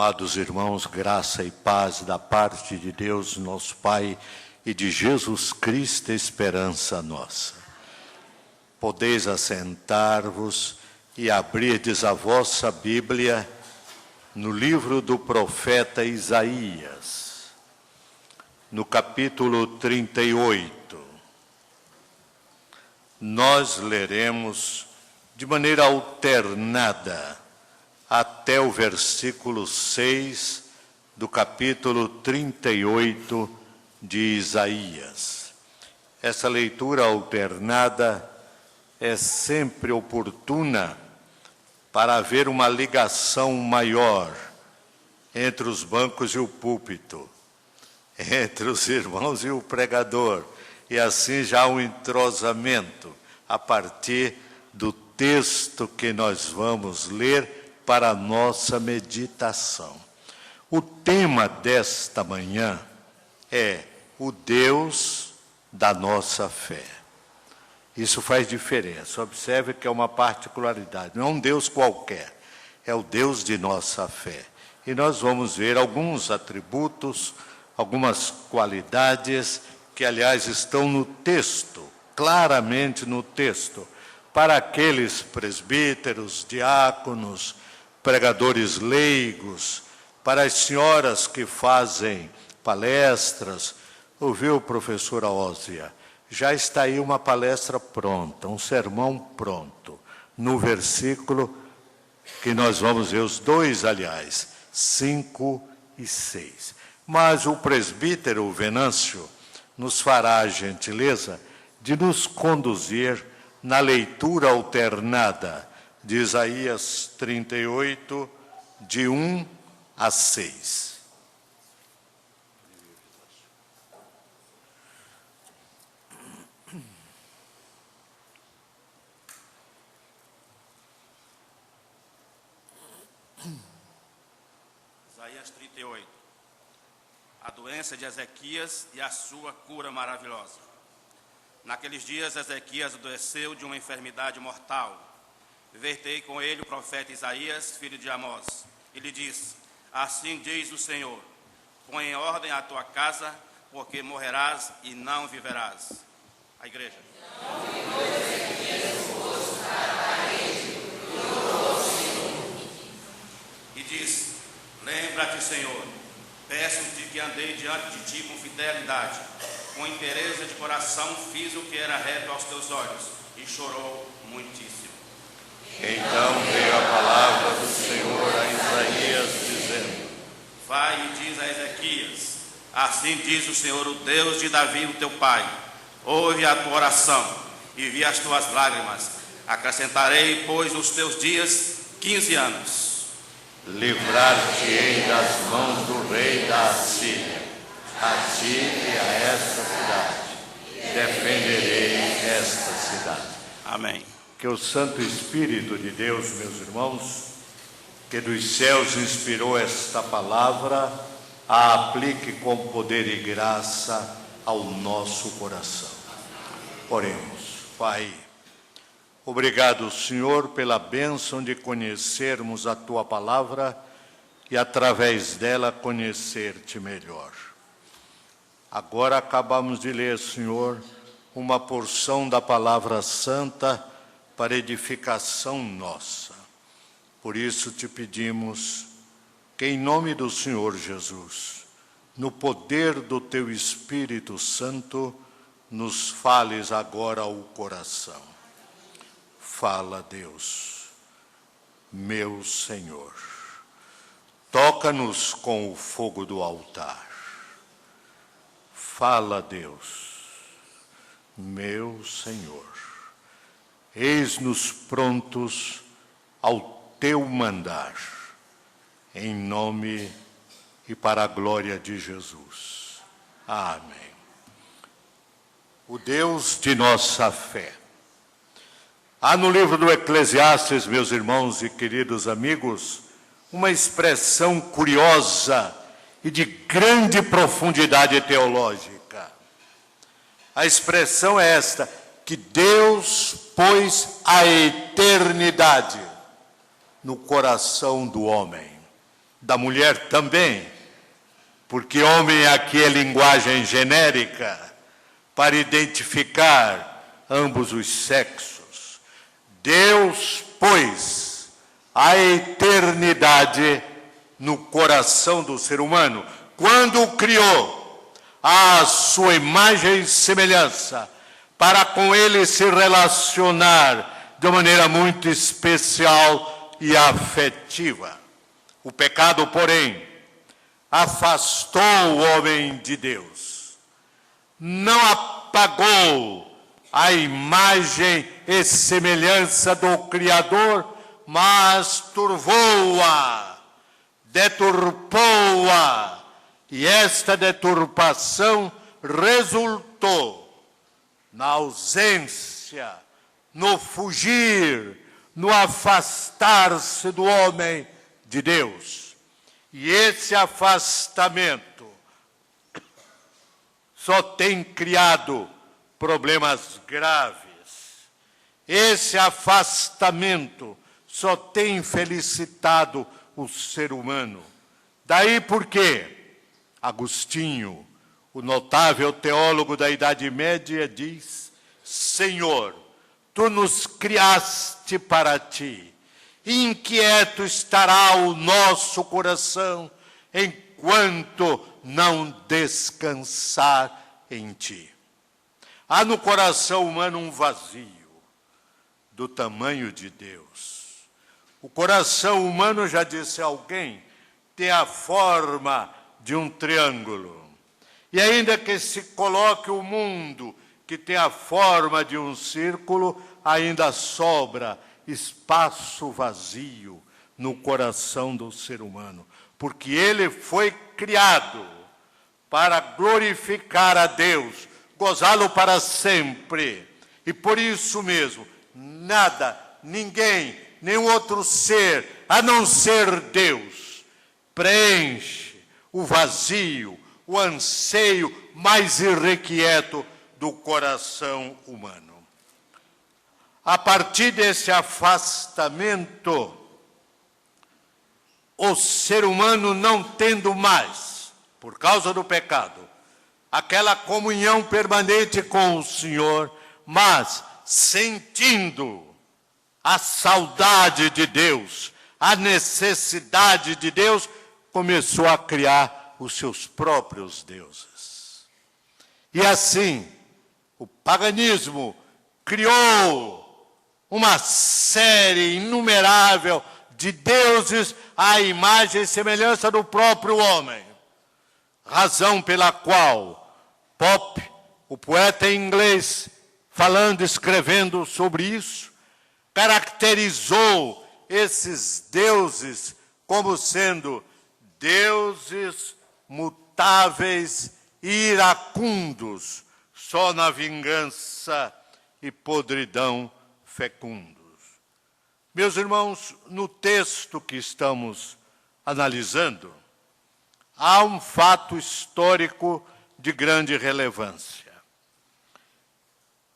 Amados irmãos, graça e paz da parte de Deus, nosso Pai, e de Jesus Cristo, esperança nossa. Podeis assentar-vos e abrirdes a vossa Bíblia no livro do profeta Isaías, no capítulo 38. Nós leremos de maneira alternada até o versículo 6 do capítulo 38 de Isaías. Essa leitura alternada é sempre oportuna para haver uma ligação maior entre os bancos e o púlpito, entre os irmãos e o pregador, e assim já um entrosamento a partir do texto que nós vamos ler para a nossa meditação. O tema desta manhã é o Deus da nossa fé. Isso faz diferença. Observe que é uma particularidade. Não é um Deus qualquer, é o Deus de nossa fé. E nós vamos ver alguns atributos, algumas qualidades que, aliás, estão no texto, claramente no texto, para aqueles presbíteros, diáconos, pregadores leigos, para as senhoras que fazem palestras. Ouviu, professora Ósia? Já está aí uma palestra pronta, um sermão pronto, no versículo que nós vamos ver, os dois, aliás, 5 e 6. Mas o presbítero Venâncio nos fará a gentileza de nos conduzir na leitura alternada de Isaías 38, de 1 a 6. Isaías 38. A doença de Ezequias e a sua cura maravilhosa. Naqueles dias, Ezequias adoeceu de uma enfermidade mortal. Vertei com ele o profeta Isaías, filho de Amós, e lhe disse: assim diz o Senhor, põe em ordem a tua casa, porque morrerás e não viverás. A igreja. E disse: lembra-te, Senhor, peço-te que andei diante de ti com fidelidade, com inteireza de coração fiz o que era reto aos teus olhos, e chorou muitíssimo. Então veio a palavra do Senhor a Isaías, dizendo: vai e diz a Ezequias: assim diz o Senhor, o Deus de Davi, o teu pai, ouve a tua oração e vi as tuas lágrimas. Acrescentarei, pois, os teus dias 15 anos. livrar-te-ei das mãos do rei da Assíria, a ti e a esta cidade, defenderei esta cidade. Amém. Que o Santo Espírito de Deus, meus irmãos, que dos céus inspirou esta palavra, a aplique com poder e graça ao nosso coração. Oremos. Pai, obrigado, Senhor, pela bênção de conhecermos a Tua palavra e, através dela, conhecer-te melhor. Agora acabamos de ler, Senhor, uma porção da palavra santa para edificação nossa. Por isso te pedimos que, em nome do Senhor Jesus, no poder do Teu Espírito Santo, nos fales agora ao coração. Fala, Deus, meu Senhor. Toca-nos com o fogo do altar. Fala, Deus, meu Senhor. Eis-nos prontos ao Teu mandar, em nome e para a glória de Jesus. Amém. O Deus de nossa fé. Há no livro do Eclesiastes, meus irmãos e queridos amigos, uma expressão curiosa e de grande profundidade teológica. A expressão é esta: que Deus pôs a eternidade no coração do homem. da mulher também, porque homem aqui é linguagem genérica para identificar ambos os sexos. Deus pôs a eternidade no coração do ser humano, quando o criou à sua imagem e semelhança, para com ele se relacionar de maneira muito especial e afetiva. O pecado, porém, afastou o homem de Deus. Não apagou a imagem e semelhança do Criador, mas turvou-a, deturpou-a. E esta deturpação resultou na ausência, no fugir, no afastar-se do homem de Deus. E esse afastamento só tem criado problemas graves. Esse afastamento só tem infelicitado o ser humano. Daí porque Agostinho, o notável teólogo da Idade Média, diz: Senhor, tu nos criaste para ti. Inquieto estará o nosso coração enquanto não descansar em ti. Há no coração humano um vazio do tamanho de Deus. O coração humano, já disse alguém, tem a forma de um triângulo. E ainda que se coloque o mundo, que tem a forma de um círculo, ainda sobra espaço vazio no coração do ser humano, porque ele foi criado para glorificar a Deus, gozá-lo para sempre. E por isso mesmo, nada, ninguém, nenhum outro ser, a não ser Deus, preenche o vazio, o anseio mais irrequieto do coração humano. A partir desse afastamento, o ser humano não tendo mais, por causa do pecado, aquela comunhão permanente com o Senhor, mas sentindo a saudade de Deus, a necessidade de Deus, começou a criar os seus próprios deuses. E assim, o paganismo criou uma série inumerável de deuses à imagem e semelhança do próprio homem. Razão pela qual Pope, o poeta inglês, falando, escrevendo sobre isso, caracterizou esses deuses como sendo deuses mutáveis e iracundos, só na vingança e podridão fecundos. Meus irmãos, no texto que estamos analisando, há um fato histórico de grande relevância.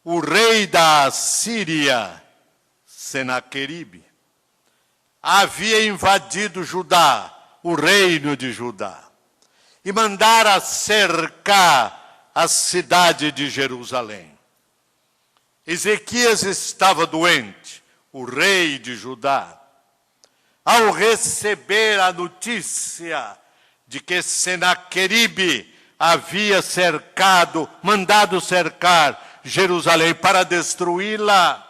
O rei da Síria, Senaqueribe, havia invadido Judá, o reino de Judá, e mandara cercar a cidade de Jerusalém. Ezequias estava doente, o rei de Judá. Ao receber a notícia de que Senaqueribe havia mandado cercar Jerusalém para destruí-la,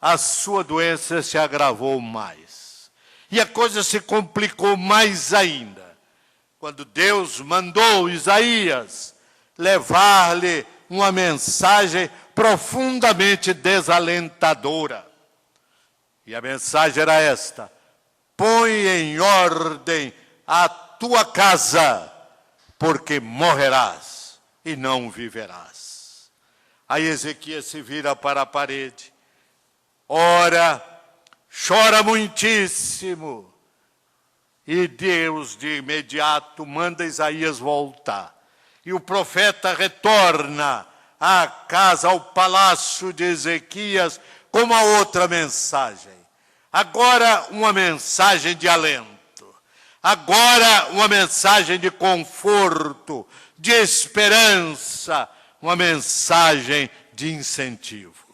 a sua doença se agravou mais. E a coisa se complicou mais ainda, quando Deus mandou Isaías levar-lhe uma mensagem profundamente desalentadora. E a mensagem era esta: põe em ordem a tua casa, porque morrerás e não viverás. Aí Ezequias se vira para a parede, ora, chora muitíssimo, e Deus de imediato manda Isaías voltar. E o profeta retorna à casa, ao palácio de Ezequias, com uma outra mensagem. Agora uma mensagem de alento. Agora, uma mensagem de conforto, de esperança, uma mensagem de incentivo.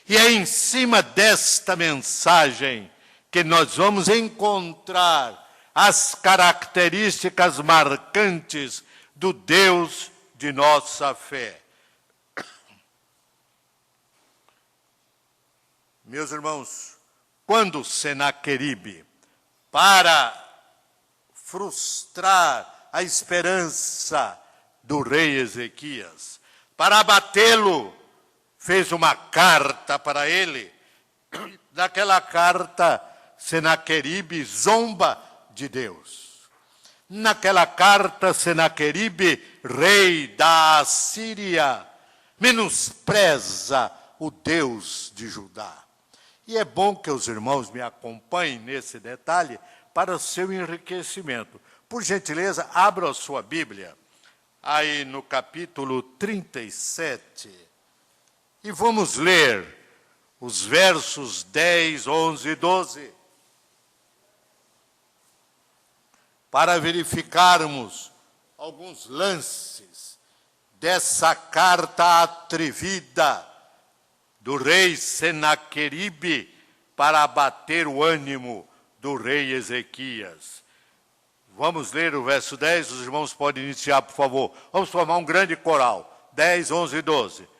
E é em cima desta mensagem que nós vamos encontrar as características marcantes do Deus de nossa fé. Meus irmãos, quando Senaqueribe, para frustrar a esperança do rei Ezequias, para abatê-lo, fez uma carta para ele. Naquela carta, Senaqueribe zomba de Deus. Naquela carta, Senaqueribe, rei da Assíria, menospreza o Deus de Judá. E é bom que os irmãos me acompanhem nesse detalhe para o seu enriquecimento. Por gentileza, abra a sua Bíblia, aí no capítulo 37, e vamos ler os versos 10, 11 e 12, para verificarmos alguns lances dessa carta atrevida do rei Senaqueribe para abater o ânimo do rei Ezequias. Vamos ler o verso 10, os irmãos podem iniciar, por favor. Vamos formar um grande coral. 10, 11 e 12.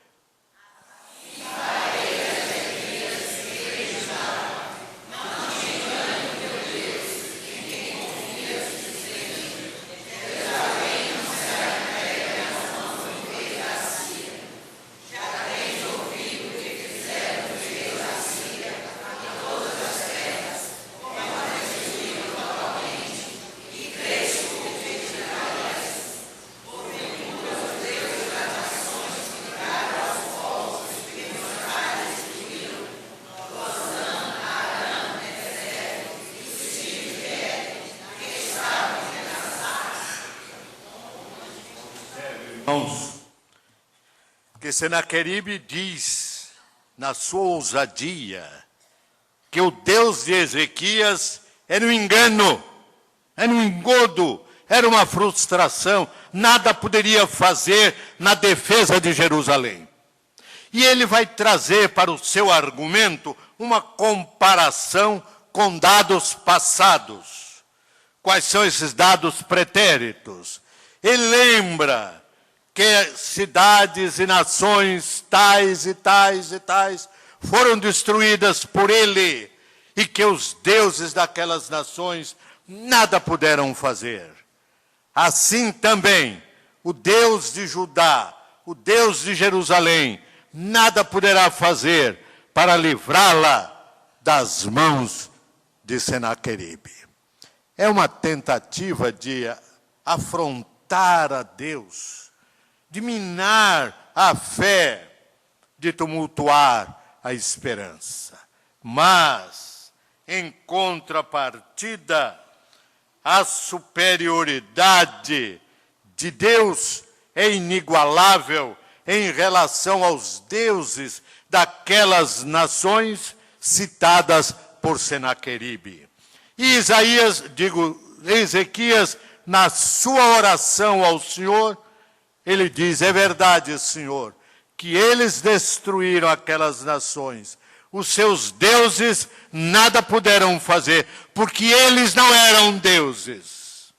Irmãos, que Senaqueribe diz, na sua ousadia, que o Deus de Ezequias era um engano, era um engodo, era uma frustração, nada poderia fazer na defesa de Jerusalém. E ele vai trazer para o seu argumento uma comparação com dados passados. Quais são esses dados pretéritos? Ele lembra que cidades e nações tais e tais e tais foram destruídas por ele e que os deuses daquelas nações nada puderam fazer. Assim também, o Deus de Judá, o Deus de Jerusalém, nada poderá fazer para livrá-la das mãos de Senaqueribe. É uma tentativa de afrontar a Deus, de minar a fé, de tumultuar a esperança. Mas, em contrapartida, a superioridade de Deus é inigualável em relação aos deuses daquelas nações citadas por Senaqueribe. E Ezequias, na sua oração ao Senhor, ele diz, é verdade, Senhor, que eles destruíram aquelas nações. Os seus deuses nada puderam fazer, porque eles não eram deuses.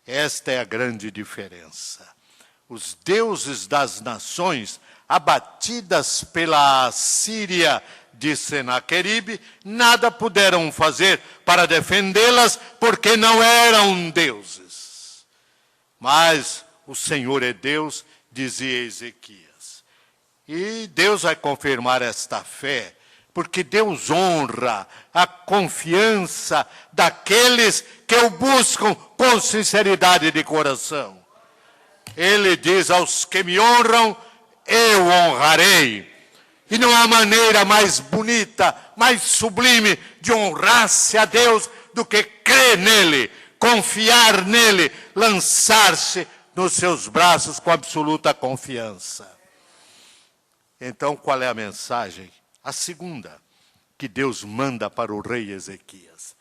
Esta é a grande diferença. Os deuses das nações, abatidas pela Assíria de Senaqueribe, nada puderam fazer para defendê-las, porque não eram deuses. Mas o Senhor é Deus, dizia Ezequias. E Deus vai confirmar esta fé, porque Deus honra a confiança daqueles que o buscam com sinceridade de coração. Ele diz, aos que me honram, eu honrarei. E não há maneira mais bonita, mais sublime de honrar-se a Deus do que crer nele, confiar nele, lançar-se nos seus braços com absoluta confiança. Então, qual é a mensagem? A segunda que Deus manda para o rei Ezequias.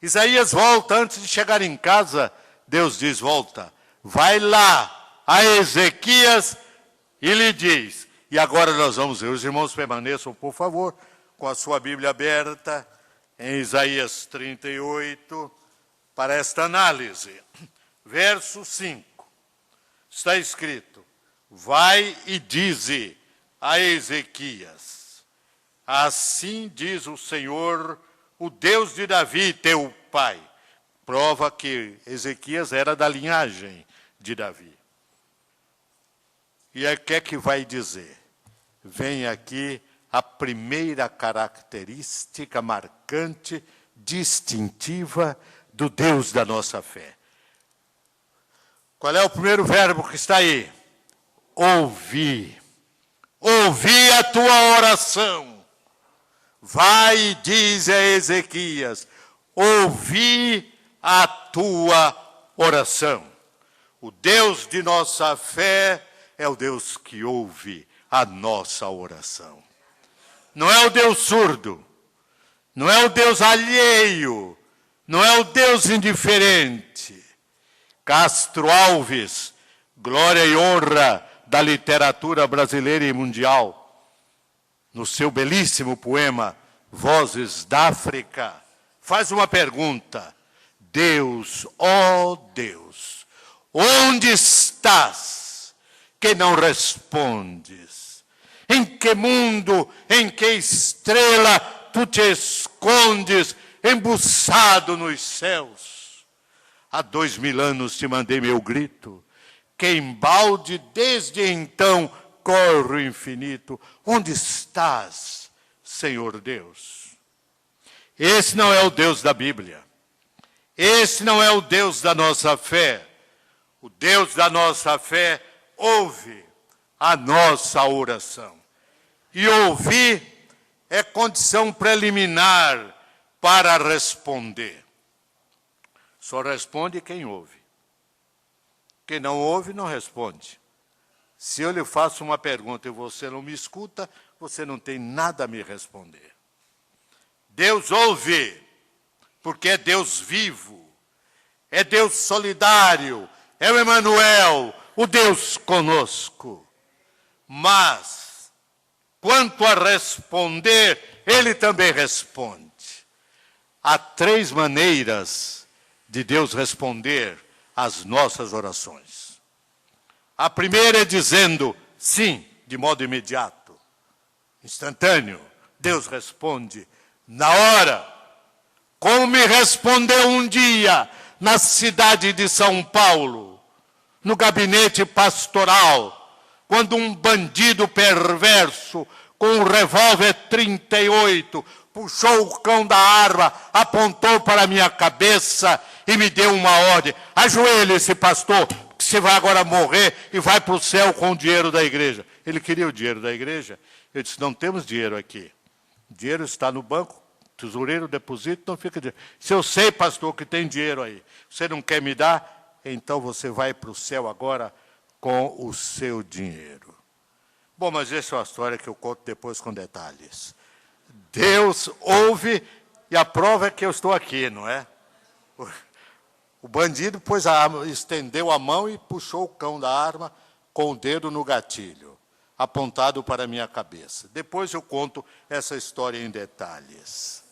Isaías volta, antes de chegar em casa, Deus diz, volta, vai lá a Ezequias e lhe diz. E agora nós vamos ver, os irmãos permaneçam, por favor, com a sua Bíblia aberta, em Isaías 38, para esta análise. Verso 5, está escrito, vai e dize a Ezequias, assim diz o Senhor, o Deus de Davi, teu pai. Prova que Ezequias era da linhagem de Davi. E o que é que vai dizer? Vem aqui a primeira característica marcante, distintiva do Deus da nossa fé. Qual é o primeiro verbo que está aí? Ouvir. Ouvir a tua oração. Vai e diz a Ezequias, ouvi a tua oração. O Deus de nossa fé é o Deus que ouve a nossa oração. Não é o Deus surdo, não é o Deus alheio, não é o Deus indiferente. Castro Alves, glória e honra da literatura brasileira e mundial, no seu belíssimo poema Vozes da África, faz uma pergunta. Deus, ó Deus, onde estás que não respondes? Em que mundo, em que estrela tu te escondes, embuçado nos céus? Há 2000 anos te mandei meu grito, que embalde desde então corre o infinito. Onde estás, Senhor Deus? Esse não é o Deus da Bíblia. Esse não é o Deus da nossa fé. O Deus da nossa fé ouve a nossa oração. E ouvir é condição preliminar para responder. Só responde quem ouve. Quem não ouve, não responde. Se eu lhe faço uma pergunta e você não me escuta, você não tem nada a me responder. Deus ouve, porque é Deus vivo, é Deus solidário, é o Emanuel, o Deus conosco. Mas, quanto a responder, Ele também responde. Há 3 maneiras de Deus responder às nossas orações. A primeira é dizendo sim, de modo imediato, instantâneo. Deus responde na hora, como me respondeu um dia na cidade de São Paulo, no gabinete pastoral, quando um bandido perverso, com um revólver 38, puxou o cão da arma, apontou para a minha cabeça e me deu uma ordem. Ajoelhe-se, pastor, que você vai agora morrer e vai para o céu com o dinheiro da igreja. Ele queria o dinheiro da igreja. Eu disse, não temos dinheiro aqui. O dinheiro está no banco, tesoureiro deposita, não fica dinheiro. Se eu sei, pastor, que tem dinheiro aí, você não quer me dar, então você vai para o céu agora com o seu dinheiro. Bom, mas essa é uma história que eu conto depois com detalhes. Deus ouve e a prova é que eu estou aqui, não é? O bandido estendeu a mão e puxou o cão da arma com o dedo no gatilho, apontado para a minha cabeça. Depois eu conto essa história em detalhes.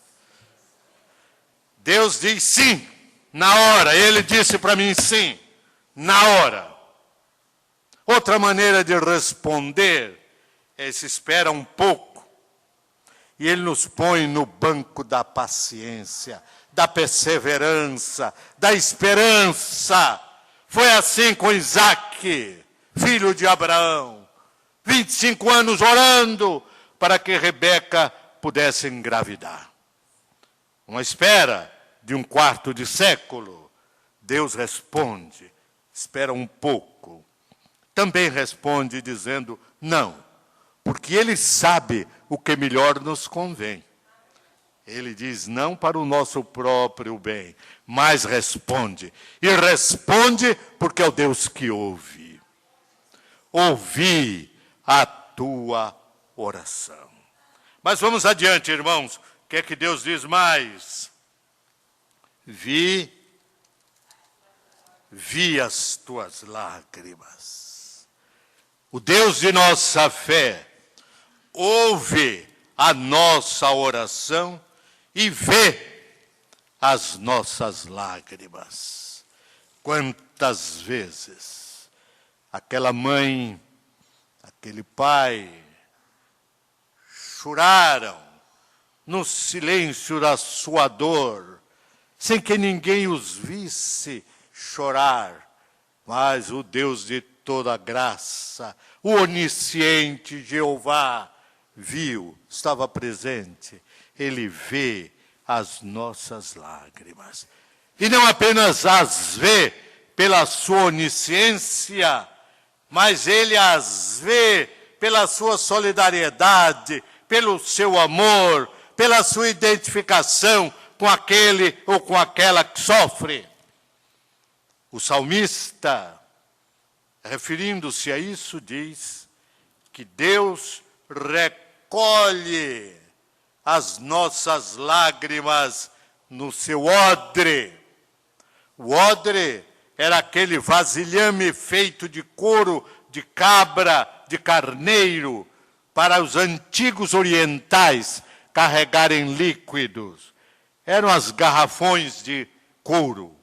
Deus diz sim, na hora. Ele disse para mim sim, na hora. Outra maneira de responder é se espera um pouco. E Ele nos põe no banco da paciência, da perseverança, da esperança. Foi assim com Isaque, filho de Abraão. 25 anos orando para que Rebeca pudesse engravidar. Uma espera de um quarto de século. Deus responde, espera um pouco. Também responde dizendo não, porque Ele sabe o que melhor nos convém. Ele diz não para o nosso próprio bem, mas responde. E responde porque é o Deus que ouve. Ouvi a tua oração. Mas vamos adiante, irmãos. O que é que Deus diz mais? vi as tuas lágrimas. O Deus de nossa fé ouve a nossa oração e vê as nossas lágrimas. Quantas vezes aquela mãe, aquele pai choraram no silêncio da sua dor, sem que ninguém os visse chorar, mas o Deus de toda graça, o onisciente Jeová, viu, estava presente, ele vê as nossas lágrimas. E não apenas as vê pela sua onisciência, mas ele as vê pela sua solidariedade, pelo seu amor, pela sua identificação com aquele ou com aquela que sofre. O salmista, referindo-se a isso, diz que Deus recolhe as nossas lágrimas no seu odre. O odre era aquele vasilhame feito de couro de cabra, de carneiro, para os antigos orientais carregarem líquidos. Eram as garrafões de couro,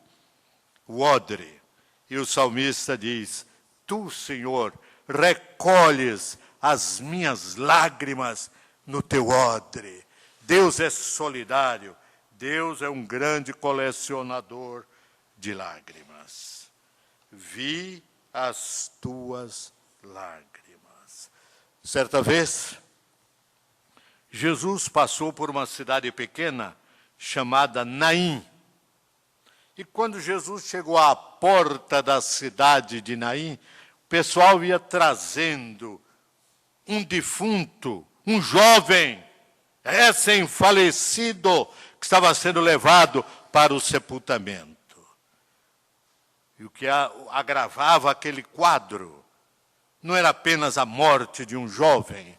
o odre. E o salmista diz: tu, Senhor, recolhes as minhas lágrimas no teu odre. Deus é solidário, Deus é um grande colecionador de lágrimas. Vi as tuas lágrimas. Certa vez, Jesus passou por uma cidade pequena chamada Naim. E quando Jesus chegou à porta da cidade de Naim, o pessoal ia trazendo um defunto, um jovem, recém-falecido, que estava sendo levado para o sepultamento. E o que agravava aquele quadro não era apenas a morte de um jovem,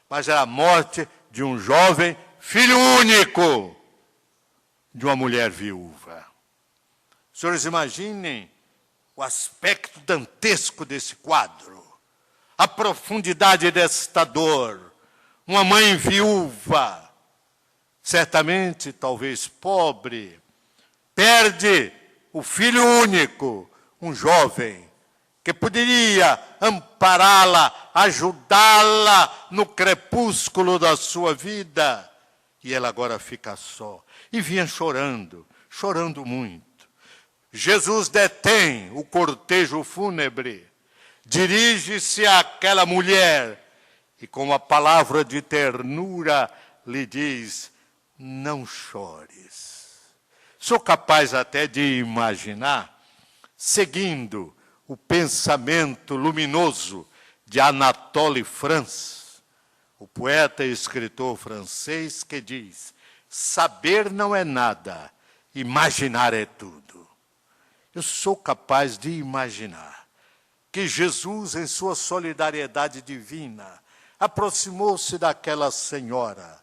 mas era a morte de um jovem filho único de uma mulher viúva. Senhores, imaginem o aspecto dantesco desse quadro, a profundidade desta dor. Uma mãe viúva, certamente, talvez pobre, perde o filho único, um jovem, que poderia ampará-la, ajudá-la no crepúsculo da sua vida. E ela agora fica só. E vinha chorando, chorando muito. Jesus detém o cortejo fúnebre, dirige-se àquela mulher e com uma palavra de ternura lhe diz: não chores. Sou capaz até de imaginar, seguindo o pensamento luminoso de Anatole France, o poeta e escritor francês, que diz: saber não é nada, imaginar é tudo. Eu sou capaz de imaginar que Jesus, em sua solidariedade divina, aproximou-se daquela senhora,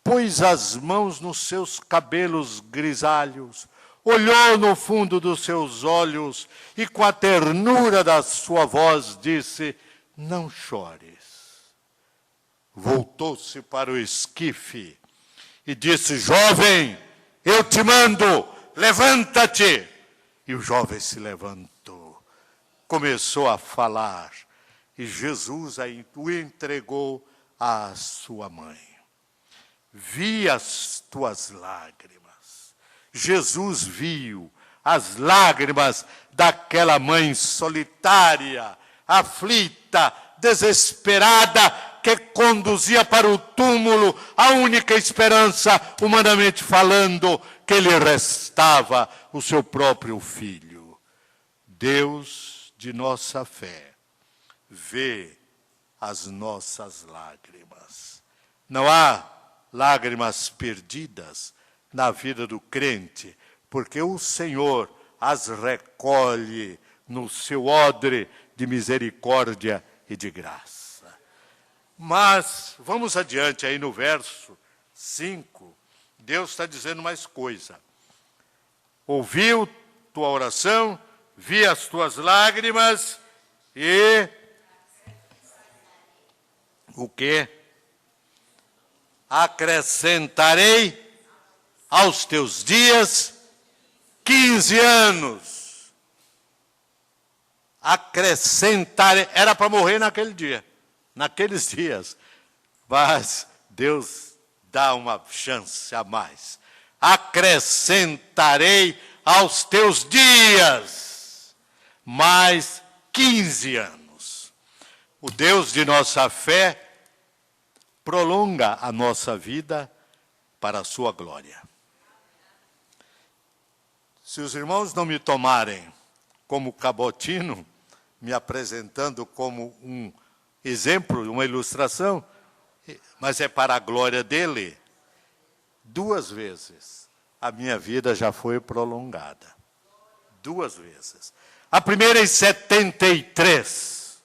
pôs as mãos nos seus cabelos grisalhos, olhou no fundo dos seus olhos e, com a ternura da sua voz, disse: não chores. Voltou-se para o esquife e disse: jovem, eu te mando, levanta-te. E o jovem se levantou, começou a falar, e Jesus o entregou à sua mãe. Vi as tuas lágrimas. Jesus viu as lágrimas daquela mãe solitária, aflita, desesperada, que conduzia para o túmulo a única esperança, humanamente falando, que lhe restava, o seu próprio filho. Deus de nossa fé vê as nossas lágrimas. Não há lágrimas perdidas na vida do crente, porque o Senhor as recolhe no seu odre de misericórdia e de graça. Mas, vamos adiante aí no verso 5, Deus está dizendo mais coisa. ouviu tua oração, vi as tuas lágrimas e o quê? Acrescentarei aos teus dias 15 anos. Acrescentarei. Era para morrer naquele dia, naqueles dias. Mas Deus dá uma chance a mais. Acrescentarei aos teus dias mais 15 anos. O Deus de nossa fé prolonga a nossa vida para a sua glória. Se os irmãos não me tomarem como cabotino, me apresentando como um exemplo, uma ilustração, mas é para a glória dele, 2 vezes a minha vida já foi prolongada. 2 vezes. A primeira em 73,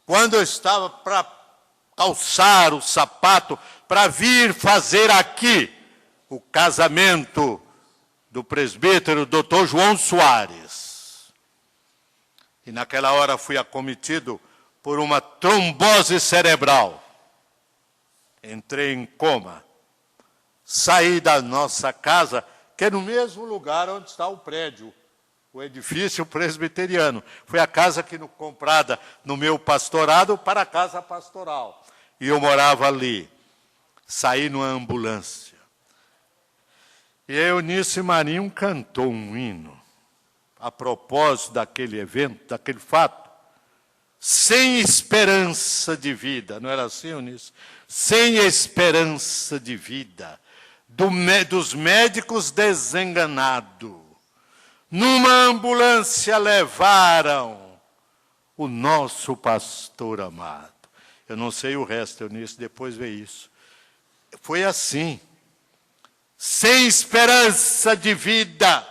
quando eu estava para calçar o sapato, para vir fazer aqui o casamento do presbítero Dr. João Soares. E naquela hora fui acometido por uma trombose cerebral. Entrei em coma. Saí da nossa casa, que é no mesmo lugar onde está o prédio, o edifício presbiteriano. Foi a casa que comprada no meu pastorado para a casa pastoral. E eu morava ali. Saí numa ambulância. E a Eunice Marinho cantou um hino a propósito daquele evento, daquele fato. Sem esperança de vida, não era assim, Eunice? Sem esperança de vida, dos médicos desenganados. Numa ambulância levaram o nosso pastor amado. Eu não sei o resto, Eunice, depois vê isso. Foi assim. Sem esperança de vida,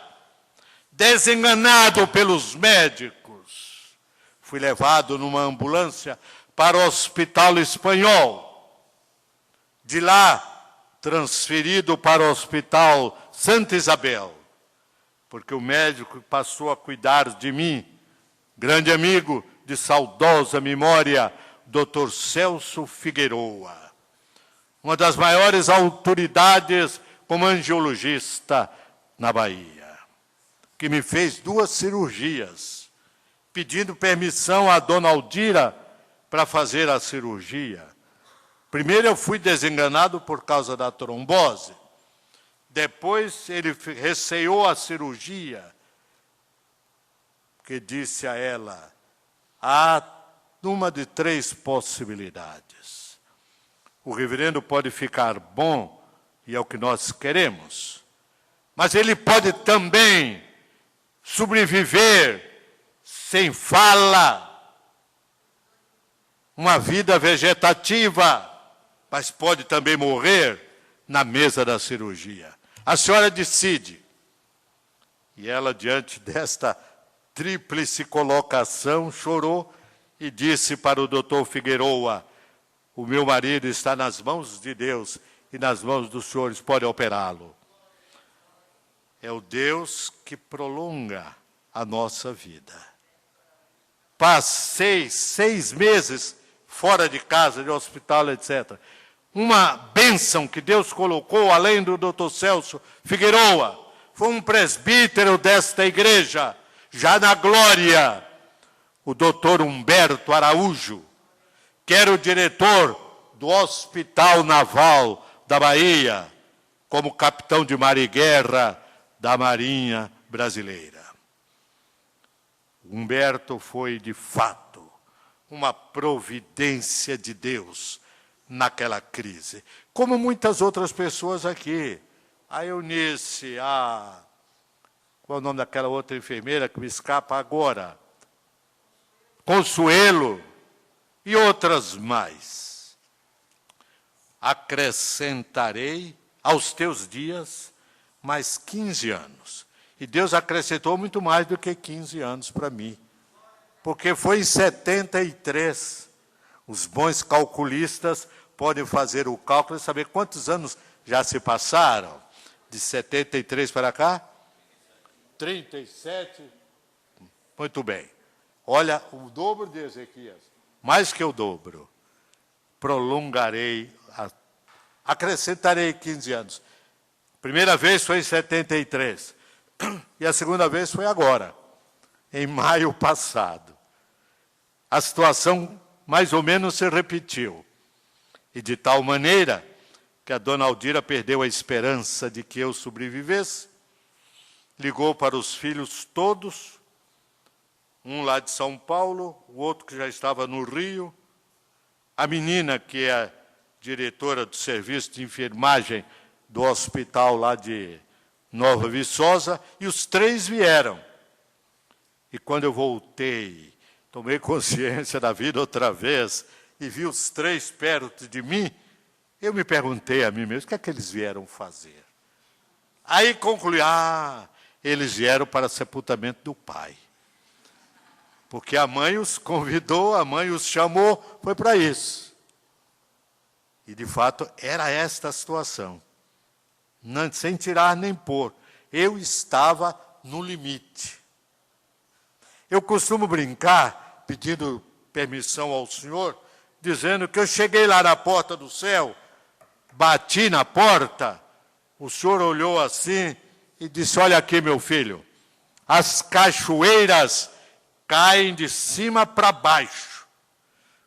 desenganado pelos médicos, fui levado numa ambulância para o Hospital Espanhol. De lá, transferido para o Hospital Santa Isabel, porque o médico passou a cuidar de mim, grande amigo de saudosa memória, Dr. Celso Figueroa, uma das maiores autoridades como angiologista na Bahia, que me fez 2 cirurgias, pedindo permissão à dona Aldira para fazer a cirurgia. Primeiro eu fui desenganado por causa da trombose, depois ele receou a cirurgia, que disse a ela, há uma de 3 possibilidades. O reverendo pode ficar bom, e é o que nós queremos, mas ele pode também sobreviver sem fala, uma vida vegetativa, mas pode também morrer na mesa da cirurgia. A senhora decide. E ela, diante desta tríplice colocação, chorou e disse para o doutor Figueroa, o meu marido está nas mãos de Deus e nas mãos dos senhores, pode operá-lo. É o Deus que prolonga a nossa vida. Passei 6 meses fora de casa, de hospital, etc. Uma bênção que Deus colocou, além do doutor Celso Figueroa, foi um presbítero desta igreja, já na glória, o doutor Humberto Araújo, que era o diretor do Hospital Naval da Bahia, como capitão de mar e guerra da Marinha Brasileira. Humberto foi, de fato, uma providência de Deus naquela crise, como muitas outras pessoas aqui. A Eunice, qual é o nome daquela outra enfermeira que me escapa agora? Consuelo e outras mais. Acrescentarei aos teus dias mais 15 anos. E Deus acrescentou muito mais do que 15 anos para mim. Porque foi em 73. Os bons calculistas podem fazer o cálculo e saber quantos anos já se passaram. De 73 para cá? 37. Muito bem. Olha, o dobro de Ezequias, mais que o dobro. Prolongarei, acrescentarei 15 anos. A primeira vez foi em 73. E a segunda vez foi agora, em maio passado. A situação mais ou menos se repetiu. E de tal maneira que a dona Aldira perdeu a esperança de que eu sobrevivesse, ligou para os filhos todos, um lá de São Paulo, o outro que já estava no Rio, a menina que é diretora do serviço de enfermagem do hospital lá de Nova Viçosa, e os três vieram. E quando eu voltei, tomei consciência da vida outra vez, e vi os três perto de mim, eu me perguntei a mim mesmo, o que é que eles vieram fazer? Aí concluí, eles vieram para o sepultamento do pai. Porque a mãe os convidou, a mãe os chamou, foi para isso. E, de fato, era esta a situação. Não, sem tirar nem pôr. Eu estava no limite. Eu costumo brincar, pedindo permissão ao Senhor, dizendo que eu cheguei lá na porta do céu, bati na porta, o Senhor olhou assim e disse, olha aqui, meu filho, as cachoeiras caem de cima para baixo,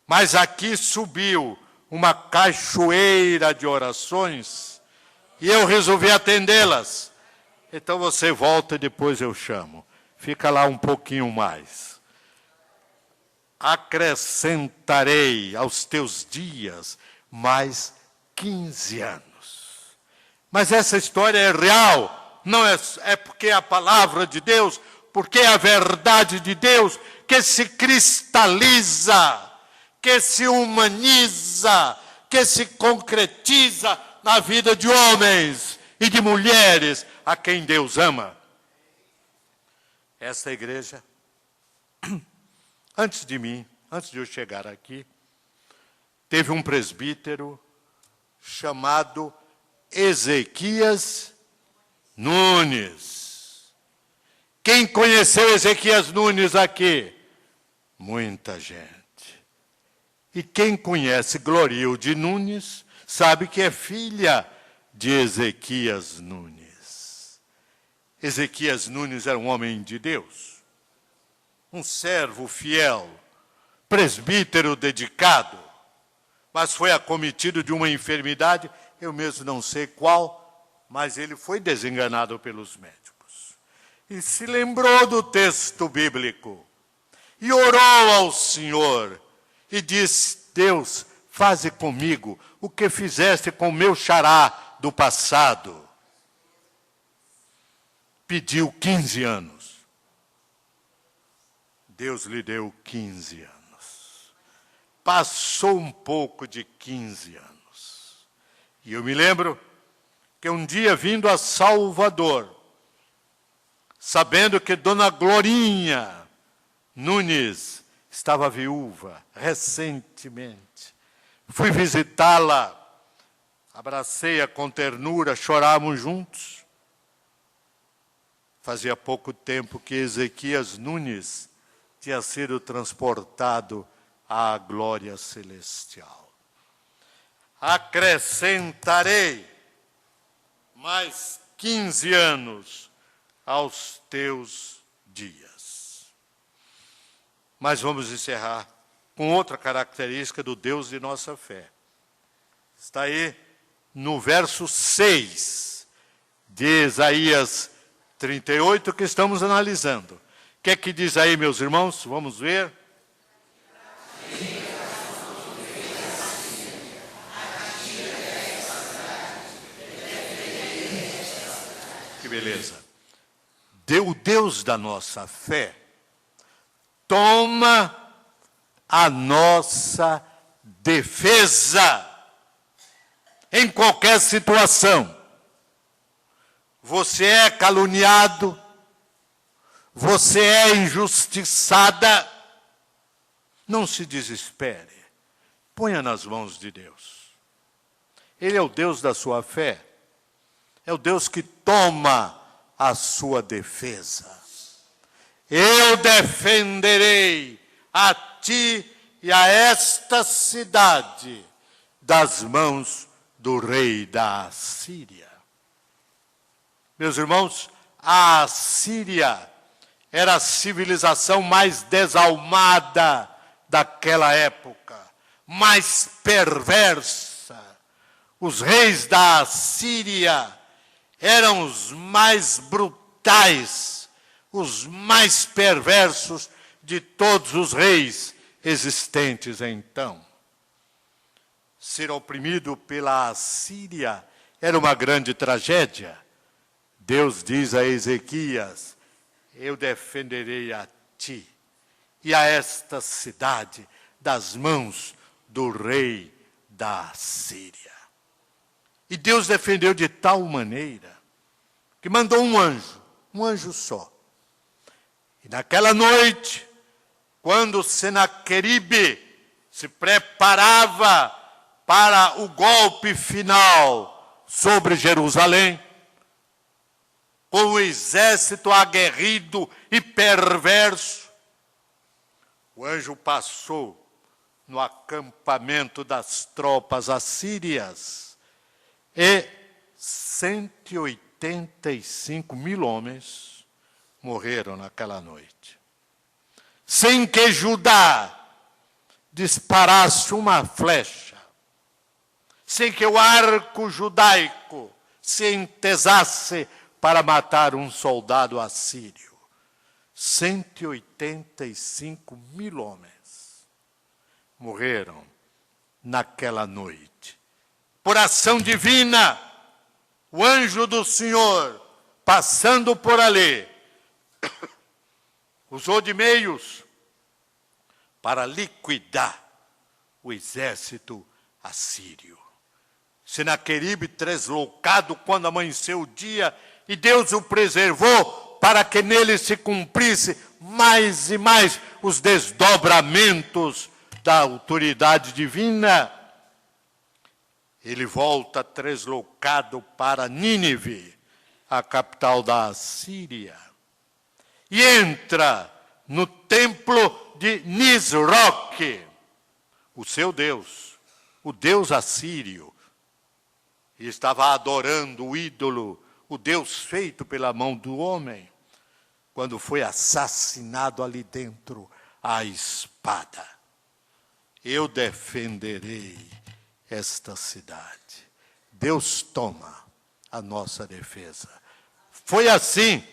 mas aqui subiu uma cachoeira de orações e eu resolvi atendê-las. Então você volta e depois eu chamo. Fica lá um pouquinho mais. Acrescentarei aos teus dias mais 15 anos. Mas essa história é real, não é porque é a palavra de Deus, porque é a verdade de Deus que se cristaliza, que se humaniza, que se concretiza na vida de homens e de mulheres a quem Deus ama. Essa igreja, antes de mim, antes de eu chegar aqui, teve um presbítero chamado Ezequias Nunes. Quem conheceu Ezequias Nunes aqui? Muita gente. E quem conhece Glorilde Nunes sabe que é filha de Ezequias Nunes. Ezequias Nunes era um homem de Deus, um servo fiel, presbítero dedicado, mas foi acometido de uma enfermidade, eu mesmo não sei qual, mas ele foi desenganado pelos médicos. E se lembrou do texto bíblico, e orou ao Senhor, e disse, Deus, faze comigo o que fizeste com o meu xará do passado. Pediu 15 anos. Deus lhe deu 15 anos. Passou um pouco de 15 anos. E eu me lembro que um dia, vindo a Salvador, sabendo que Dona Glorinha Nunes estava viúva recentemente, fui visitá-la, abracei-a com ternura, choramos juntos. Fazia pouco tempo que Ezequias Nunes tinha sido transportado à glória celestial. Acrescentarei mais 15 anos aos teus dias. Mas vamos encerrar com outra característica do Deus de nossa fé. Está aí no verso 6 de Isaías 38, que estamos analisando. O que é que diz aí, meus irmãos? Vamos ver. Que beleza. O Deus da nossa fé toma a nossa defesa em qualquer situação. Você é caluniado, você é injustiçada, não se desespere, ponha nas mãos de Deus. Ele é o Deus da sua fé, é o Deus que toma a sua defesa. Eu defenderei a ti e a esta cidade das mãos do rei da Assíria. Meus irmãos, a Assíria era a civilização mais desalmada daquela época, mais perversa. Os reis da Assíria eram os mais brutais, os mais perversos de todos os reis existentes então. Ser oprimido pela Assíria era uma grande tragédia. Deus diz a Ezequias: eu defenderei a ti e a esta cidade das mãos do rei da Assíria. E Deus defendeu de tal maneira que mandou um anjo só. E naquela noite, quando Senaqueribe se preparava para o golpe final sobre Jerusalém, com o exército aguerrido e perverso, o anjo passou no acampamento das tropas assírias e 185 mil homens morreram naquela noite, sem que Judá disparasse uma flecha, sem que o arco judaico se entesasse para matar um soldado assírio. 185 mil homens morreram naquela noite. Por ação divina, o anjo do Senhor, passando por ali, usou de meios para liquidar o exército assírio. Senaqueribe deslocado quando amanheceu o dia, e Deus o preservou para que nele se cumprisse mais e mais os desdobramentos da autoridade divina. Ele volta deslocado para Nínive, a capital da Assíria, e entra no templo de Nisroque, o seu Deus, o Deus assírio, e estava adorando o ídolo, o Deus feito pela mão do homem, quando foi assassinado ali dentro à espada. Eu defenderei esta cidade. Deus toma a nossa defesa. Foi assim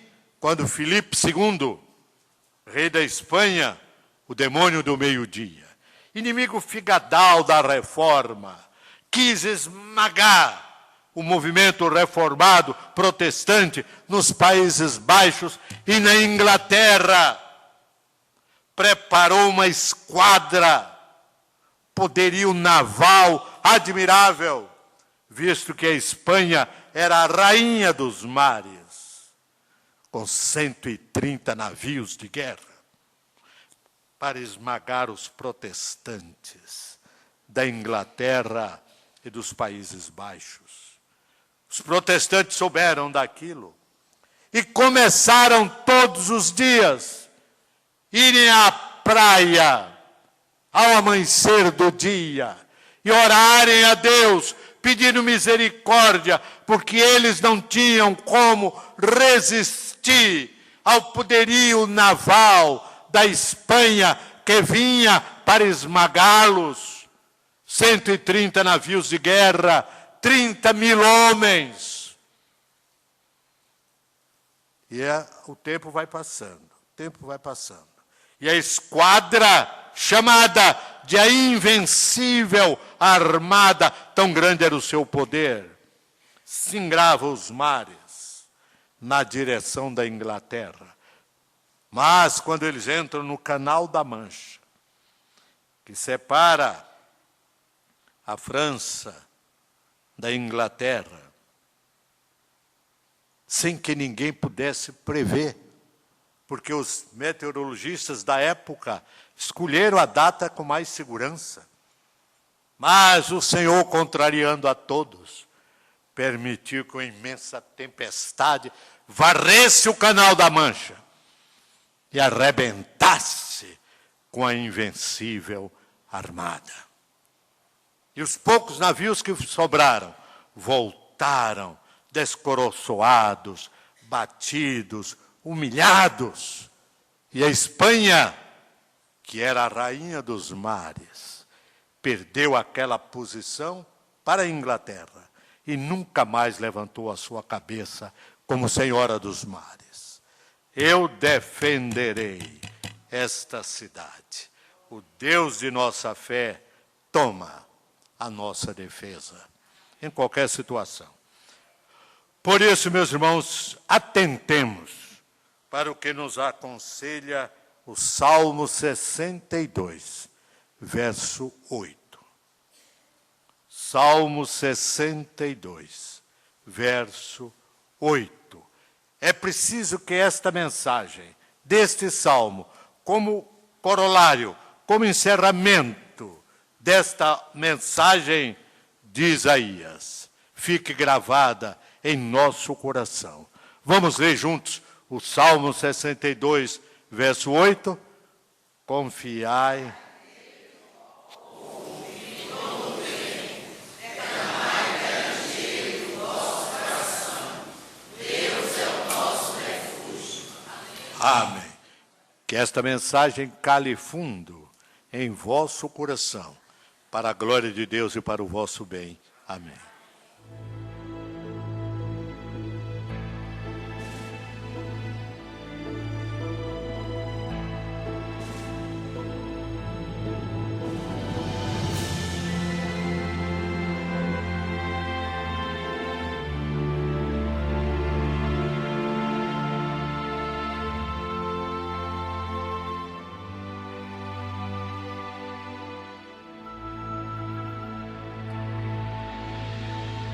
quando Filipe II, rei da Espanha, o demônio do meio-dia, inimigo figadal da reforma, quis esmagar o movimento reformado protestante nos Países Baixos e na Inglaterra. Preparou uma esquadra, poderio naval admirável, visto que a Espanha era a rainha dos mares, com 130 navios de guerra, para esmagar os protestantes da Inglaterra e dos Países Baixos. Os protestantes souberam daquilo e começaram todos os dias irem à praia ao amanhecer do dia e orarem a Deus, pedindo misericórdia, porque eles não tinham como resistir ao poderio naval da Espanha que vinha para esmagá-los. 130 navios de guerra, 30 mil homens. E o tempo vai passando, E a esquadra, chamada de a invencível armada, tão grande era o seu poder, singrava os mares na direção da Inglaterra. Mas quando eles entram no Canal da Mancha, que separa a França da Inglaterra, sem que ninguém pudesse prever, porque os meteorologistas da época escolheram a data com mais segurança. Mas o Senhor, contrariando a todos, permitiu que uma imensa tempestade varresse o Canal da Mancha e arrebentasse com a invencível armada. E os poucos navios que sobraram voltaram descoroçoados, batidos, humilhados. E a Espanha, que era a rainha dos mares, perdeu aquela posição para a Inglaterra e nunca mais levantou a sua cabeça como senhora dos mares. Eu defenderei esta cidade. O Deus de nossa fé toma a nossa defesa em qualquer situação. Por isso, meus irmãos, atentemos para o que nos aconselha o Salmo 62, verso 8. Salmo 62, verso 8. É preciso que esta mensagem deste salmo, como corolário, como encerramento desta mensagem de Isaías, fique gravada em nosso coração. Vamos ler juntos o Salmo 62, verso 8. Confiai. Amém. Que esta mensagem cale fundo em vosso coração, para a glória de Deus e para o vosso bem. Amém.